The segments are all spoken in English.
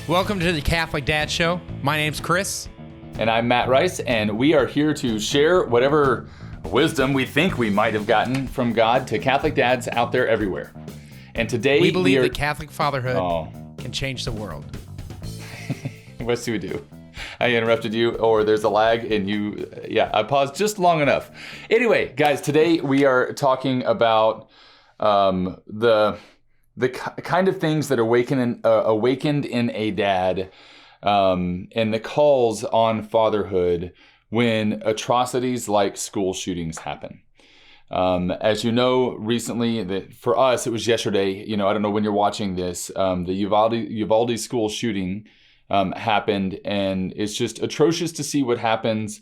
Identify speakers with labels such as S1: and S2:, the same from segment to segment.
S1: Welcome to the Catholic Dad Show. My name's Chris.
S2: And I'm Matt Rice, and we are here to share whatever wisdom we think we might have gotten from God to Catholic dads out there everywhere. And today
S1: we believe that Catholic fatherhood can change the world.
S2: What do we do? I interrupted you, or there's a lag, and I paused just long enough. Anyway, guys, today we are talking about the kind of things that awakened in a dad, and the calls on fatherhood when atrocities like school shootings happen. As you know, recently, for us, it was yesterday. I don't know when you're watching this. The Uvalde school shooting happened, and it's just atrocious to see what happens.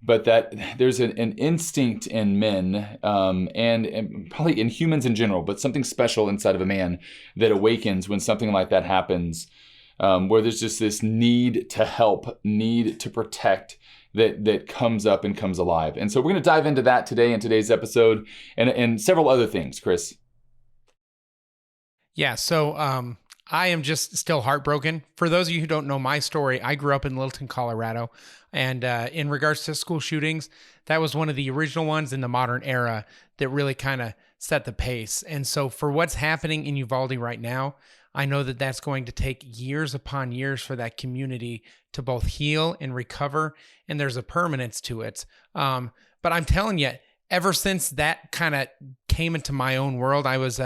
S2: But that there's an instinct in men, and probably in humans in general, but something special inside of a man that awakens when something like that happens, where there's just this need to help, need to protect that comes up and comes alive. And so we're going to dive into that today in today's episode, and several other things, Chris.
S1: Yeah, so I am just still heartbroken. For those of you who don't know my story, I grew up in Littleton, Colorado. And in regards to school shootings, that was one of the original ones in the modern era that really kind of set the pace. And so for what's happening in Uvalde right now, I know that that's going to take years upon years for that community to both heal and recover. And there's a permanence to it. But I'm telling you, ever since that kind of came into my own world, I was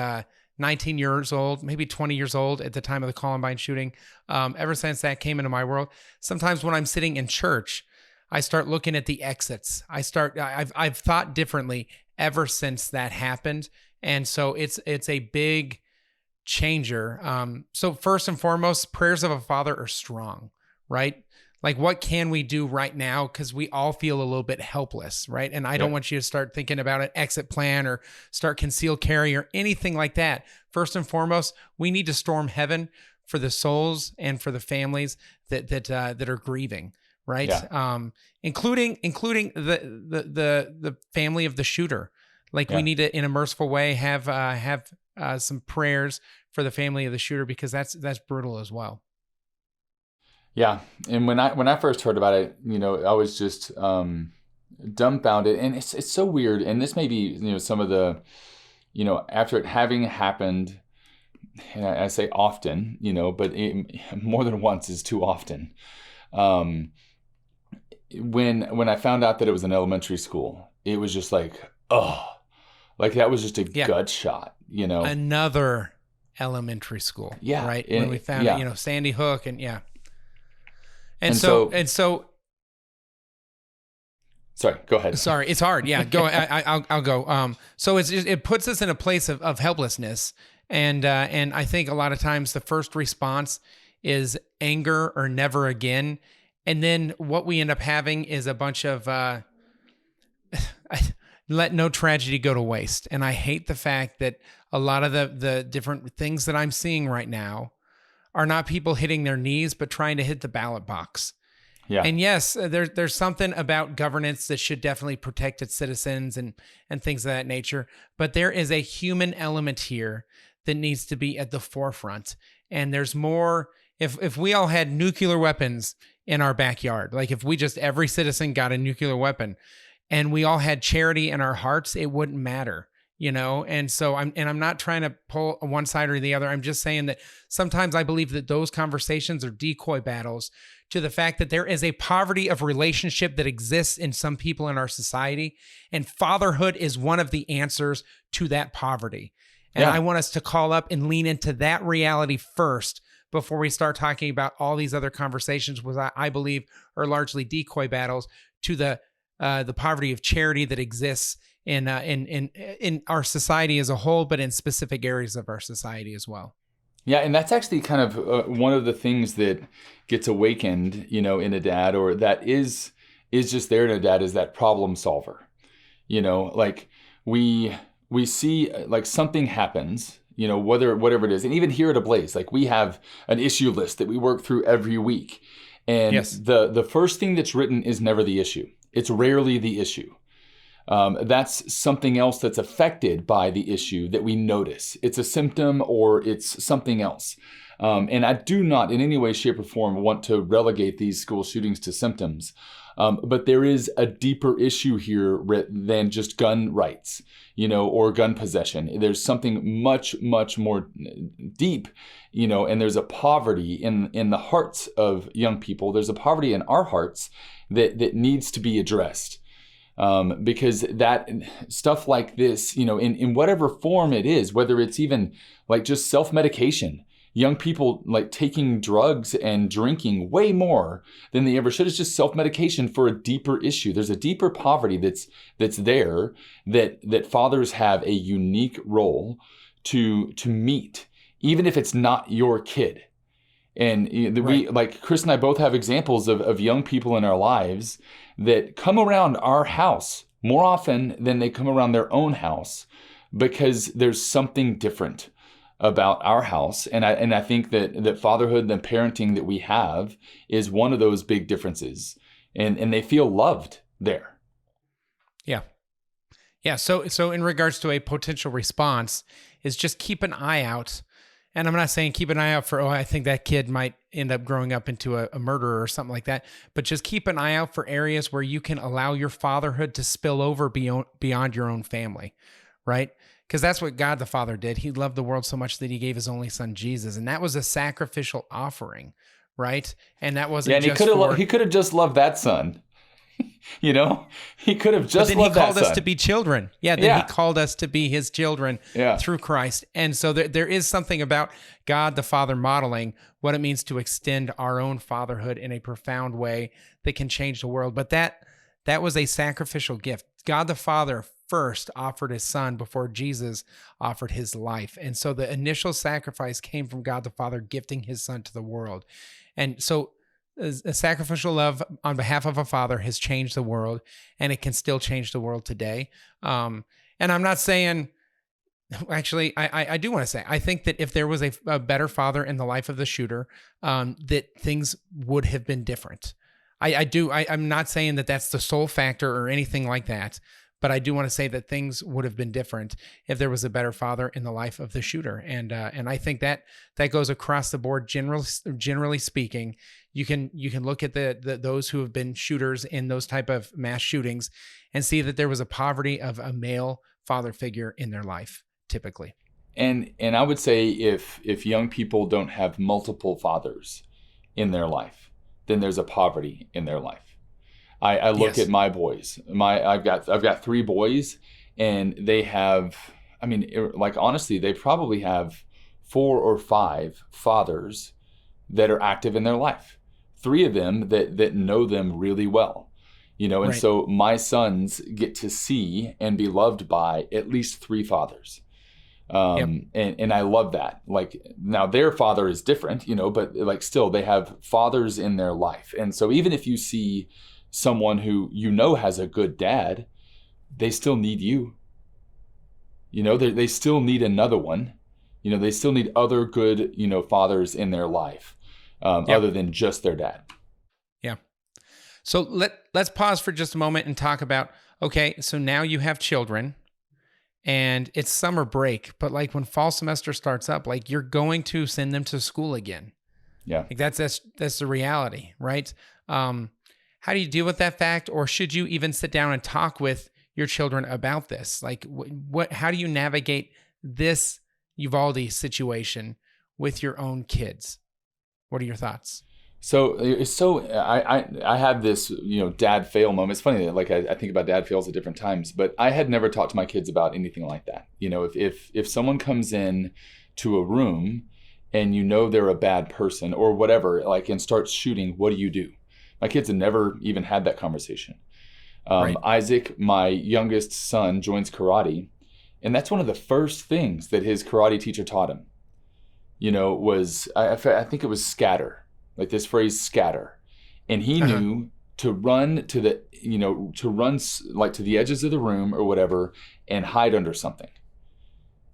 S1: 19 years old, maybe 20 years old at the time of the Columbine shooting. Ever since that came into my world, sometimes when I'm sitting in church, I start looking at the exits. I've thought differently ever since that happened. And so it's a big changer. So first and foremost, prayers of a father are strong, right? Like, what can we do right now? Because we all feel a little bit helpless, right? And I don't want you to start thinking about an exit plan or start concealed carry or anything like that. First and foremost, we need to storm heaven for the souls and for the families that are grieving, right?
S2: Yeah.
S1: Including the family of the shooter. Like, we need to, in a merciful way, have some prayers for the family of the shooter, because that's brutal as well.
S2: Yeah, and when I first heard about it, I was just dumbfounded, and it's so weird. And this may be some of the, after it having happened, and I say often, but more than once is too often. When I found out that it was an elementary school, it was just like, like that was just a gut shot,
S1: Another elementary school, right? When we found it, Sandy Hook, and And so,
S2: sorry, go ahead.
S1: Sorry, it's hard. Yeah, go. I'll go. So it puts us in a place of helplessness, and I think a lot of times the first response is anger or never again, and then what we end up having is a bunch of let no tragedy go to waste. And I hate the fact that a lot of the different things that I'm seeing right now are not people hitting their knees, but trying to hit the ballot box. Yeah. And yes, there's something about governance that should definitely protect its citizens and things of that nature. But there is a human element here that needs to be at the forefront. And there's more, if we all had nuclear weapons in our backyard, like if every citizen got a nuclear weapon and we all had charity in our hearts, it wouldn't matter. And so I'm not trying to pull one side or the other. I'm just saying that sometimes I believe that those conversations are decoy battles to the fact that there is a poverty of relationship that exists in some people in our society, and fatherhood is one of the answers to that poverty. And I want us to call up and lean into that reality first before we start talking about all these other conversations, which I believe are largely decoy battles to the poverty of charity that exists in our society as a whole, but in specific areas of our society as well.
S2: Yeah, and that's actually kind of one of the things that gets awakened, in a dad, or that is just there in a dad, is that problem solver. Like we see like something happens, whatever it is, and even here at Ablaze, like we have an issue list that we work through every week, and the first thing that's written is never the issue. It's rarely the issue. That's something else that's affected by the issue that we notice. It's a symptom or it's something else. And I do not in any way, shape, or form want to relegate these school shootings to symptoms. But there is a deeper issue here than just gun rights, or gun possession. There's something much, much more deep, and there's a poverty in the hearts of young people. There's a poverty in our hearts that needs to be addressed. Because that stuff like this, in whatever form it is, whether it's even like just self-medication, young people like taking drugs and drinking way more than they ever should. It's just self-medication for a deeper issue. There's a deeper poverty that's there that fathers have a unique role to meet, even if it's not your kid. And we, like Chris and I both have examples of young people in our lives that come around our house more often than they come around their own house because there's something different about our house. And I think that fatherhood and parenting that we have is one of those big differences. And they feel loved there.
S1: Yeah. Yeah. So in regards to a potential response is just keep an eye out. And I'm not saying keep an eye out for, I think that kid might end up growing up into a murderer or something like that. But just keep an eye out for areas where you can allow your fatherhood to spill over beyond your own family, right? Because that's what God the Father did. He loved the world so much that he gave his only son, Jesus. And that was a sacrificial offering, right? And that wasn't
S2: he could have just loved that son. He could have just loved that son.
S1: But then he called us to be children. He called us to be his children through Christ. And so there is something about God the Father modeling what it means to extend our own fatherhood in a profound way that can change the world. But that was a sacrificial gift. God the Father first offered his son before Jesus offered his life. And so the initial sacrifice came from God the Father gifting his son to the world. And so a sacrificial love on behalf of a father has changed the world, and it can still change the world today. And I'm not saying, actually, I do want to say, I think that if there was a better father in the life of the shooter, that things would have been different. I'm not saying that that's the sole factor or anything like that, but I do want to say that things would have been different if there was a better father in the life of the shooter. And I think that goes across the board. Generally speaking, you can look at those who have been shooters in those type of mass shootings and see that there was a poverty of a male father figure in their life, typically.
S2: And I would say if young people don't have multiple fathers in their life, then there's a poverty in their life. I look at my boys. I've got 3 boys, and they have, honestly, they probably have 4 or 5 fathers that are active in their life. 3 of them that know them really well, and so my sons get to see and be loved by at least 3 fathers. And I love that. Like, now their father is different, but like still they have fathers in their life. And so even if you see someone who has a good dad, they still need you. They still need another one. They still need other good, fathers in their life, other than just their dad.
S1: Yeah. So let's pause for just a moment and talk about, okay, so now you have children and it's summer break, but like when fall semester starts up, like you're going to send them to school again.
S2: Yeah.
S1: Like that's the reality, right? How do you deal with that fact? Or should you even sit down and talk with your children about this? Like how do you navigate this Uvalde situation with your own kids? What are your thoughts?
S2: So I had this, dad fail moment. It's funny that I think about dad fails at different times, but I had never talked to my kids about anything like that. If someone comes in to a room and they're a bad person or whatever, and starts shooting, what do you do? My kids had never even had that conversation. Isaac, my youngest son, joins karate, and that's one of the first things that his karate teacher taught him. Was I think it was scatter, like this phrase scatter, and he knew to run to the to the edges of the room or whatever and hide under something.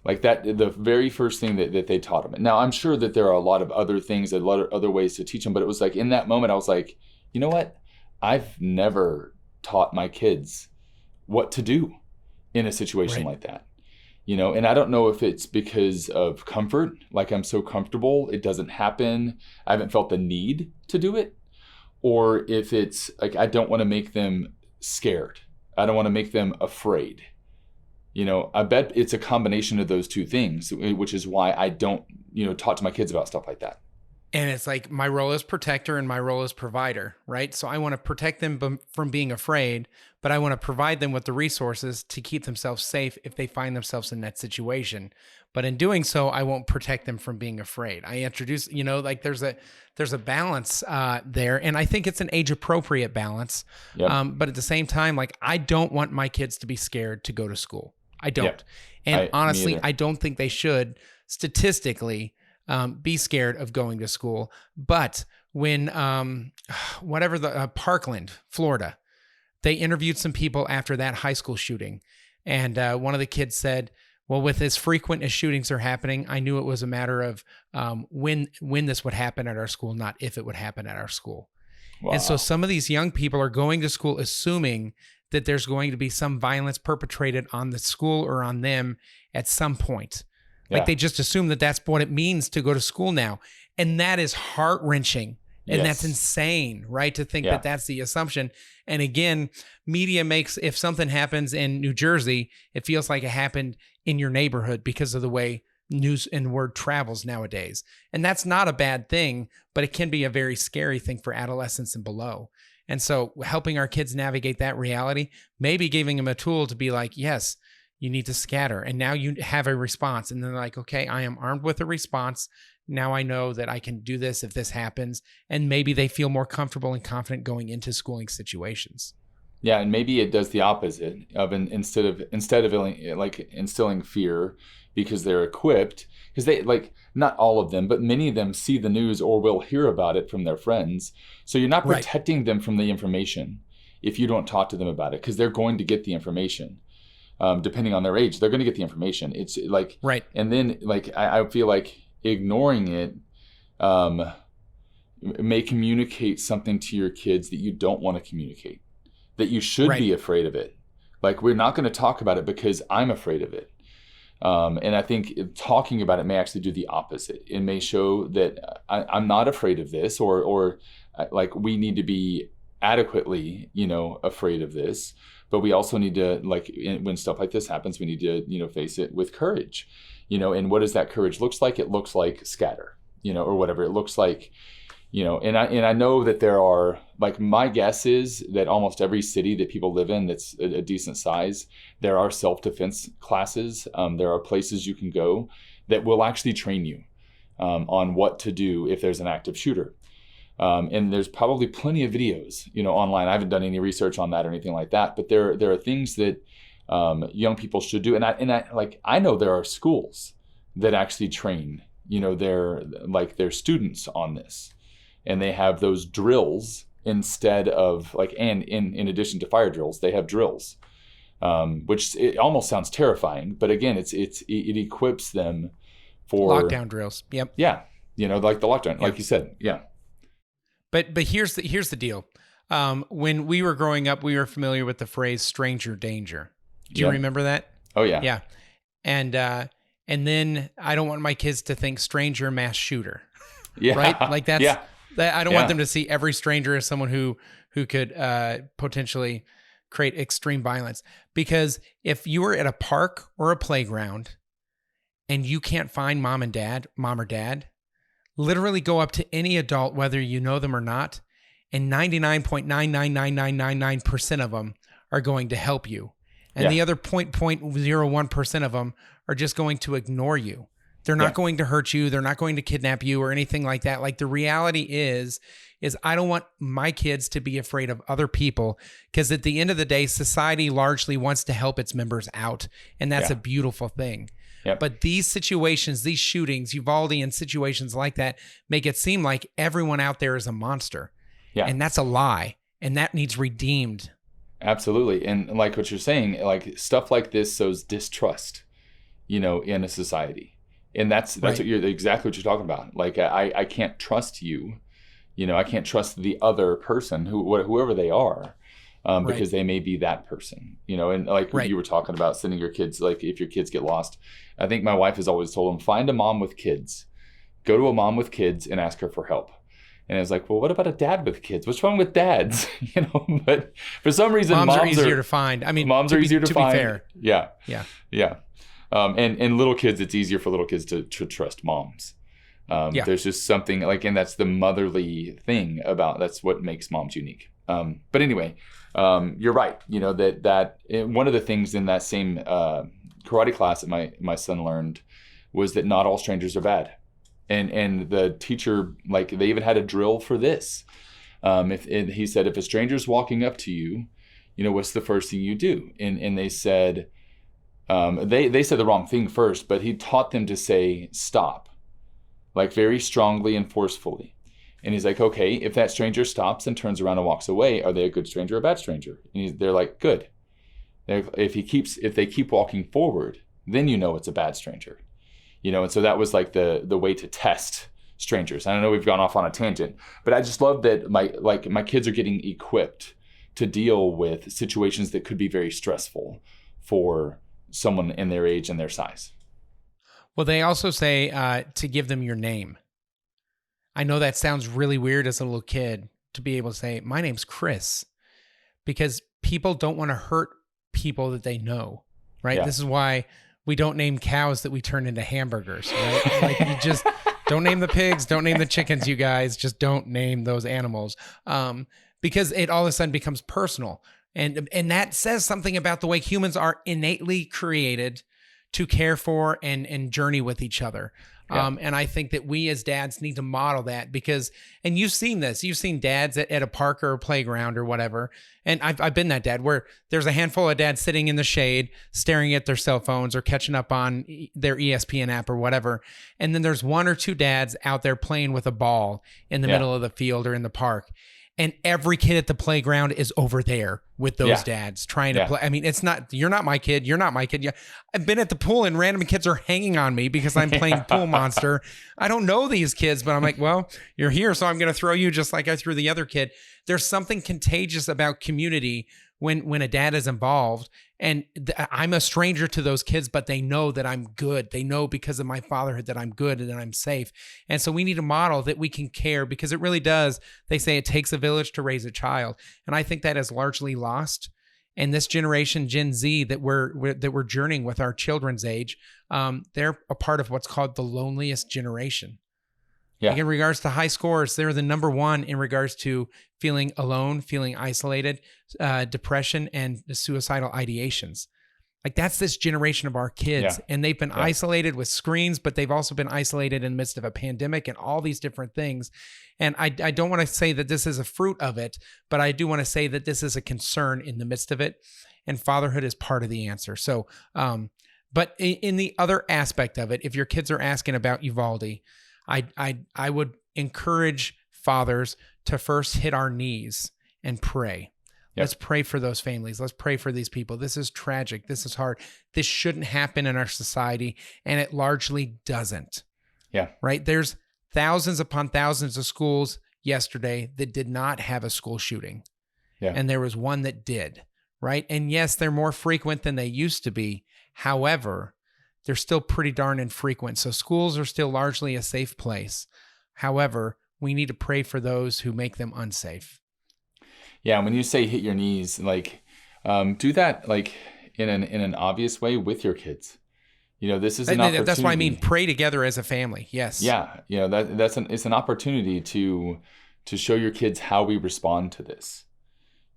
S2: Like that, the very first thing that they taught him. Now I'm sure that there are a lot of other things, a lot of other ways to teach him, but it was like in that moment I was like, you know what? I've never taught my kids what to do in a situation like that. And I don't know if it's because of comfort, like I'm so comfortable, it doesn't happen. I haven't felt the need to do it. Or if it's like, I don't want to make them scared. I don't want to make them afraid. I bet it's a combination of those two things, which is why I don't, talk to my kids about stuff like that.
S1: And it's like my role as protector and my role as provider, right? So I want to protect them from being afraid, but I want to provide them with the resources to keep themselves safe if they find themselves in that situation. But in doing so, I won't protect them from being afraid. I introduce, like there's a balance there, and I think it's an age appropriate balance.
S2: Yep.
S1: But at the same time, like I don't want my kids to be scared to go to school. I don't. Yep. And honestly, I don't think they should statistically be scared of going to school. But when Parkland, Florida, they interviewed some people after that high school shooting. And one of the kids said, well, with as frequent as shootings are happening, I knew it was a matter of when this would happen at our school, not if it would happen at our school. Wow. And so some of these young people are going to school assuming that there's going to be some violence perpetrated on the school or on them at some point. Like they just assume that that's what it means to go to school now. And that is heart-wrenching. And that's insane, right? To think that that's the assumption. And again, media makes, if something happens in New Jersey, it feels like it happened in your neighborhood because of the way news and word travels nowadays. And that's not a bad thing, but it can be a very scary thing for adolescents and below. And so helping our kids navigate that reality, maybe giving them a tool to be like, yes, you need to scatter. And now you have a response. And then they're like, okay, I am armed with a response. Now I know that I can do this if this happens. And maybe they feel more comfortable and confident going into schooling situations.
S2: Yeah, and maybe it does the opposite of instead of like instilling fear because they're equipped, because they like not all of them, but many of them see the news or will hear about it from their friends. So you're not protecting them from the information if you don't talk to them about it, because they're going to get the information. Depending on their age, they're going to get the information. It's like, and then like, I feel like ignoring it may communicate something to your kids that you don't want to communicate, that you should be afraid of it. Like, we're not going to talk about it because I'm afraid of it. And I think talking about it may actually do the opposite. It may show that I'm not afraid of this, or like we need to be adequately, afraid of this. But we also need to, like, when stuff like this happens, we need to, face it with courage, and what does that courage looks like? It looks like scatter, or whatever it looks like, and I know that there are, like, my guess is that almost every city that people live in that's a decent size, there are self-defense classes. There are places you can go that will actually train you on what to do if there's an active shooter. And there's probably plenty of videos, online. I haven't done any research on that or anything like that, but there are things that young people should do. And I know there are schools that actually train, their students on this, and they have those drills instead of and in addition to fire drills, they have drills, which it almost sounds terrifying, but again, it equips them for
S1: lockdown drills. Yep.
S2: Yeah. Like the lockdown, like you said. Yeah.
S1: But here's the deal. When we were growing up, we were familiar with the phrase "stranger danger." Do you remember that?
S2: Oh yeah.
S1: Yeah. And then I don't want my kids to think stranger mass shooter.
S2: Yeah.
S1: Right? Like that's I don't want them to see every stranger as someone who could potentially create extreme violence. Because if you were at a park or a playground and you can't find mom or dad, literally go up to any adult, whether you know them or not, and 99.999999% of them are going to help you. And the other 0.01% of them are just going to ignore you. They're not going to hurt you. They're not going to kidnap you or anything like that. Like, the reality is I don't want my kids to be afraid of other people, because at the end of the day, society largely wants to help its members out. And that's a beautiful thing. Yep. But these situations, these shootings, Uvalde and situations like that, make it seem like everyone out there is a monster. Yeah. And that's a lie. And that needs redeemed.
S2: Absolutely. And like what you're saying, like stuff like this sows distrust, in a society. And that's what exactly what you're talking about. Like, I can't trust you. I can't trust the other person, whoever they are.
S1: Right.
S2: because they may be that person, and like
S1: Right.
S2: you were talking about sending your kids, like if your kids get lost, I think my wife has always told them, find a mom with kids, go to a mom with kids and ask her for help. And I was like, well, what about a dad with kids? What's wrong with dads? But for some reason,
S1: Moms are easier to find. I mean,
S2: moms are easier to find.
S1: be fair.
S2: Yeah.
S1: Yeah.
S2: Yeah. And little kids, it's easier for little kids to trust moms.
S1: Yeah.
S2: There's just something like, and that's the motherly thing that's what makes moms unique. But anyway, you're right. That one of the things in that same karate class that my son learned was that not all strangers are bad. And the teacher, like, they even had a drill for this. He said, if a stranger's walking up to you, what's the first thing you do? And they said, they said the wrong thing first, but he taught them to say stop, like very strongly and forcefully. And he's like, okay, if that stranger stops and turns around and walks away, are they a good stranger or a bad stranger? And they're like, good. If they keep walking forward, then it's a bad stranger. And so that was like the way to test strangers. I don't know, we've gone off on a tangent, but I just love that my kids are getting equipped to deal with situations that could be very stressful for someone in their age and their size.
S1: Well, they also say to give them your name. I know that sounds really weird as a little kid to be able to say, my name's Chris, because people don't want to hurt people that they know, right?
S2: Yeah.
S1: This is why we don't name cows that we turn into hamburgers, right? Like, you just don't name the pigs, don't name the chickens, you guys. Just don't name those animals, because it all of a sudden becomes personal. And that says something about the way humans are innately created to care for and journey with each other.
S2: Yeah.
S1: And I think that we as dads need to model that, because, and you've seen this, you've seen dads at a park or a playground or whatever. And I've been that dad where there's a handful of dads sitting in the shade, staring at their cell phones or catching up on their ESPN app or whatever. And then there's one or two dads out there playing with a ball in the middle of the field or in the park. And every kid at the playground is over there with those dads trying to play. I mean, you're not my kid. You're not my kid. Yeah. I've been at the pool and random kids are hanging on me because I'm playing Pool Monster. I don't know these kids, but I'm like, well, you're here, so I'm going to throw you just like I threw the other kid. There's something contagious about community when a dad is involved. And I'm a stranger to those kids, but they know that I'm good. They know because of my fatherhood that I'm good and that I'm safe. And so we need a model that we can care, because it really does. They say it takes a village to raise a child. And I think that is largely lost. And this generation, Gen Z, that we're journeying with, our children's age, they're a part of what's called the loneliest generation.
S2: Yeah.
S1: Like, in regards to high scores, they're the number one in regards to feeling alone, feeling isolated, depression, and suicidal ideations. Like, that's this generation of our kids.
S2: Yeah.
S1: And they've been isolated with screens, but they've also been isolated in the midst of a pandemic and all these different things. And I don't want to say that this is a fruit of it, but I do want to say that this is a concern in the midst of it. And fatherhood is part of the answer. So, but in the other aspect of it, if your kids are asking about Uvalde, I would encourage fathers to first hit our knees and pray. Yep. Let's pray for those families. Let's pray for these people. This is tragic. This is hard. This shouldn't happen in our society, and it largely doesn't.
S2: Yeah.
S1: Right? There's thousands upon thousands of schools yesterday that did not have a school shooting. Yeah. And there was one that did, right? And yes, they're more frequent than they used to be. However, they're still pretty darn infrequent. So schools are still largely a safe place. However, we need to pray for those who make them unsafe.
S2: Yeah, when you say hit your knees, like, do that like in an obvious way with your kids. This is an opportunity.
S1: That's why I mean pray together as a family. Yes.
S2: Yeah, it's an opportunity to show your kids how we respond to this.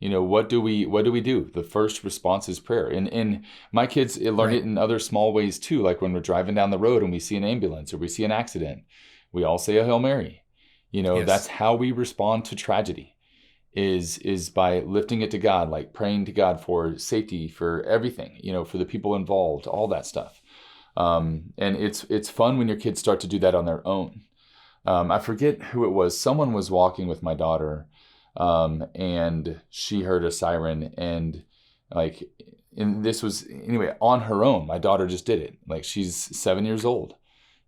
S2: What do we do? The first response is prayer. And my kids learn it in other small ways too. Like when we're driving down the road and we see an ambulance or we see an accident, we all say a Hail Mary. Yes. That's how we respond to tragedy, is by lifting it to God, like praying to God for safety, for everything, for the people involved, all that stuff. And it's fun when your kids start to do that on their own. I forget who it was. Someone was walking with my daughter, and she heard a siren, and this was anyway on her own. My daughter just did it. Like, she's 7 years old,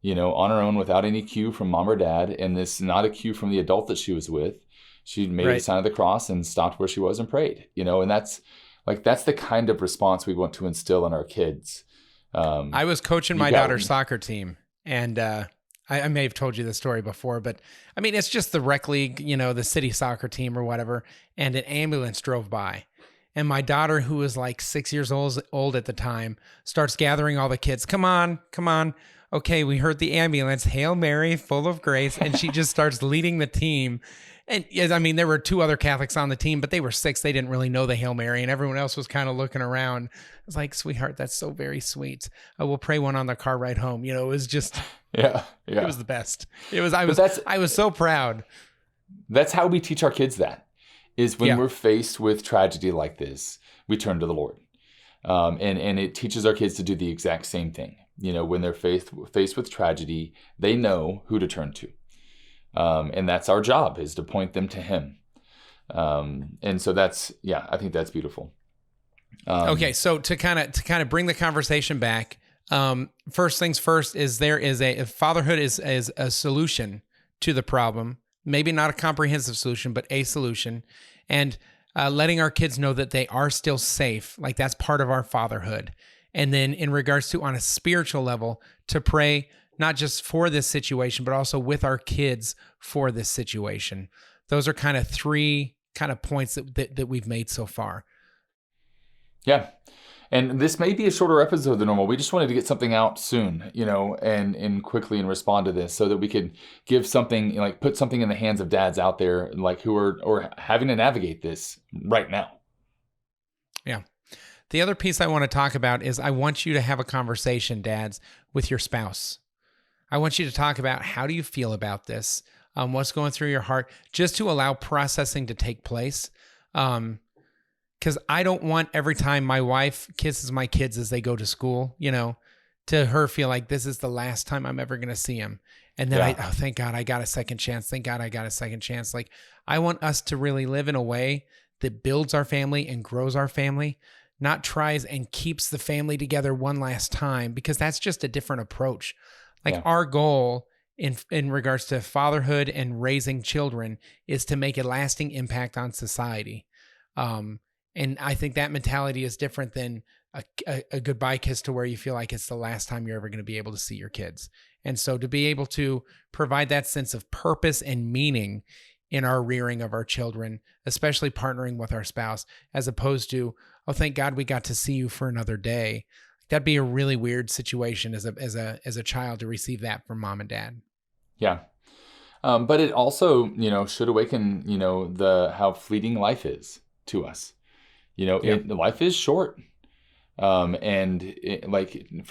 S2: on her own without any cue from mom or dad. And this, not a cue from the adult that she was with. She made the
S1: Right.
S2: sign of the cross and stopped where she was and prayed, and that's the kind of response we want to instill in our kids.
S1: I was coaching my daughter's soccer team, and I may have told you this story before, but I mean, it's just the rec league, the city soccer team or whatever, and an ambulance drove by. And my daughter, who was like 6 years old at the time, starts gathering all the kids. Come on, come on. Okay, we heard the ambulance. Hail Mary, full of grace. And she just starts leading the team. And I mean, there were 2 other Catholics on the team, but they were 6. They didn't really know the Hail Mary, and everyone else was kind of looking around. I was like, sweetheart, that's so very sweet. I will pray one on the car ride home. It was just,
S2: yeah.
S1: It was the best. I was so proud.
S2: That's how we teach our kids that, is when we're faced with tragedy like this, we turn to the Lord. And it teaches our kids to do the exact same thing. When they're faced with tragedy, they know who to turn to. And that's our job, is to point them to Him. And so I think that's beautiful.
S1: Okay, so to kind of bring the conversation back, first things first is fatherhood is a solution to the problem. Maybe not a comprehensive solution, but a solution, and letting our kids know that they are still safe. Like, that's part of our fatherhood. And then in regards to, on a spiritual level, to pray not just for this situation, but also with our kids for this situation. Those are kind of 3 kind of points that we've made so far.
S2: Yeah. And this may be a shorter episode than normal. We just wanted to get something out soon, and quickly and respond to this, so that we could give something, like put something in the hands of dads out there, like who are or having to navigate this right now.
S1: Yeah. The other piece I want to talk about is, I want you to have a conversation, dads, with your spouse. I want you to talk about, how do you feel about this? What's going through your heart, just to allow processing to take place. Because I don't want, every time my wife kisses my kids as they go to school, to her feel like this is the last time I'm ever going to see him. And then thank God I got a second chance. Thank God I got a second chance. Like, I want us to really live in a way that builds our family and grows our family, not tries and keeps the family together one last time, because that's just a different approach. Like, our goal in regards to fatherhood and raising children is to make a lasting impact on society. And I think that mentality is different than a goodbye kiss, to where you feel like it's the last time you're ever going to be able to see your kids. And so to be able to provide that sense of purpose and meaning in our rearing of our children, especially partnering with our spouse, as opposed to, oh, thank God we got to see you for another day. That'd be a really weird situation as a child to receive that from mom and dad.
S2: Yeah. But it also, should awaken, how fleeting life is to us. Life is short. For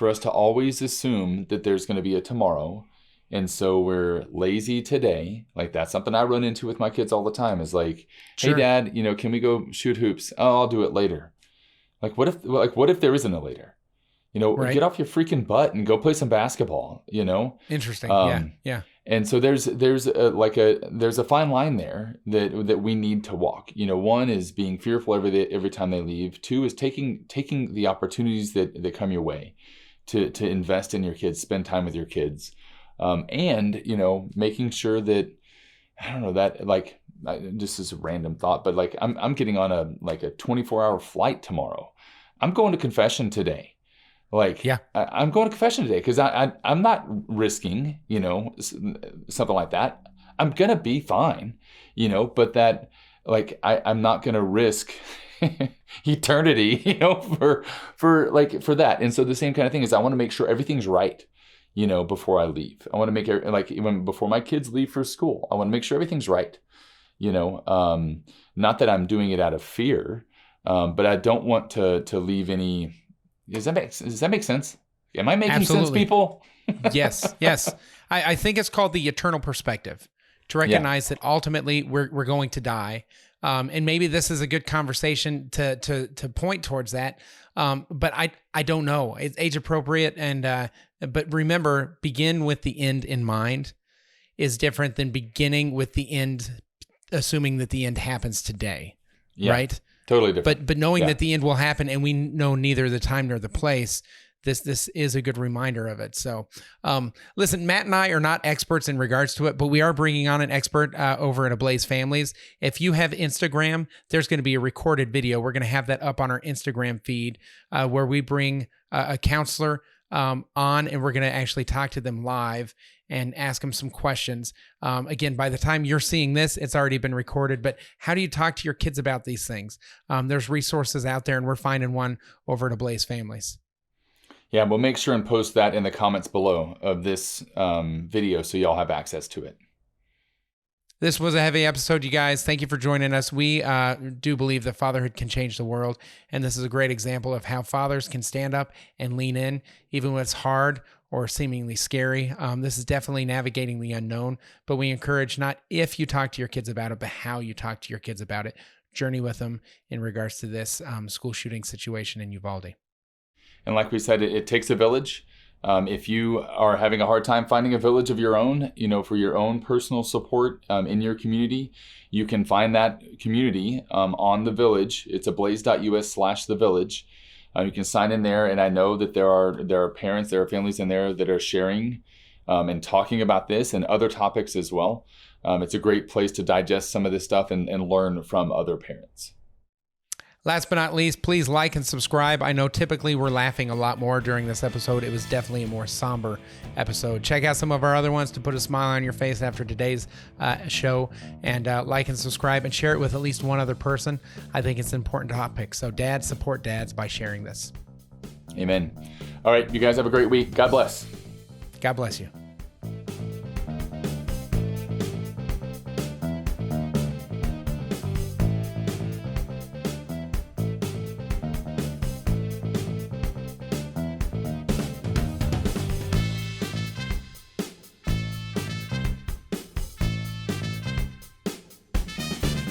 S2: us to always assume that there's going to be a tomorrow. And so we're lazy today. Like, that's something I run into with my kids all the time, is like,
S1: Sure.
S2: Hey Dad, can we go shoot hoops? Oh, I'll do it later. Like, what if there isn't a later?
S1: Right.
S2: Get off your freaking butt and go play some basketball,
S1: Interesting. Yeah.
S2: And so there's a fine line there that we need to walk. One is being fearful every time they leave. 2 is taking the opportunities that come your way to invest in your kids, spend time with your kids, and making sure that, I don't know, that, like, just as a random thought, but like, I'm getting on a 24-hour flight tomorrow. I'm going to confession today. I'm going to confession today because I'm not risking, something like that. I'm going to be fine, but that, like, I'm not going to risk eternity, for that. And so the same kind of thing is, I want to make sure everything's right, before I leave. I want to make it, like, even before my kids leave for school, I want to make sure everything's right, not that I'm doing it out of fear, but I don't want to leave any. Does that make sense? Am I making sense, people?
S1: Yes. I think it's called the eternal perspective, to recognize that ultimately we're going to die. And maybe this is a good conversation to point towards that. But I don't know. It's age appropriate. And, but remember, begin with the end in mind is different than beginning with the end, assuming that the end happens today. Yeah. Right?
S2: Totally different.
S1: But knowing that the end will happen, and we know neither the time nor the place, this is a good reminder of it. So, listen, Matt and I are not experts in regards to it, but we are bringing on an expert over at Ablaze Families. If you have Instagram, there's going to be a recorded video. We're going to have that up on our Instagram feed where we bring a counselor on, and we're going to actually talk to them live and ask them some questions. Again, by the time you're seeing this, it's already been recorded, but how do you talk to your kids about these things? There's resources out there, and we're finding one over at Ablaze Families.
S2: Yeah, we'll make sure and post that in the comments below of this video so y'all have access to it.
S1: This was a heavy episode, you guys. Thank you for joining us. We do believe that fatherhood can change the world, and this is a great example of how fathers can stand up and lean in, even when it's hard or seemingly scary. This is definitely navigating the unknown, but we encourage not if you talk to your kids about it, but how you talk to your kids about it. Journey with them in regards to this school shooting situation in Uvalde.
S2: And like we said, it takes a village. If you are having a hard time finding a village of your own, for your own personal support in your community, you can find that community on the village. It's ablaze.us/thevillage. You can sign in there, and I know that there are parents, there are families in there that are sharing and talking about this and other topics as well. It's a great place to digest some of this stuff and learn from other parents.
S1: Last but not least, please like and subscribe. I know typically we're laughing a lot more during this episode. It was definitely a more somber episode. Check out some of our other ones to put a smile on your face after today's show. And like and subscribe and share it with at least one other person. I think it's an important topic. So dads, support dads by sharing this.
S2: Amen. All right, you guys have a great week. God bless.
S1: God bless you.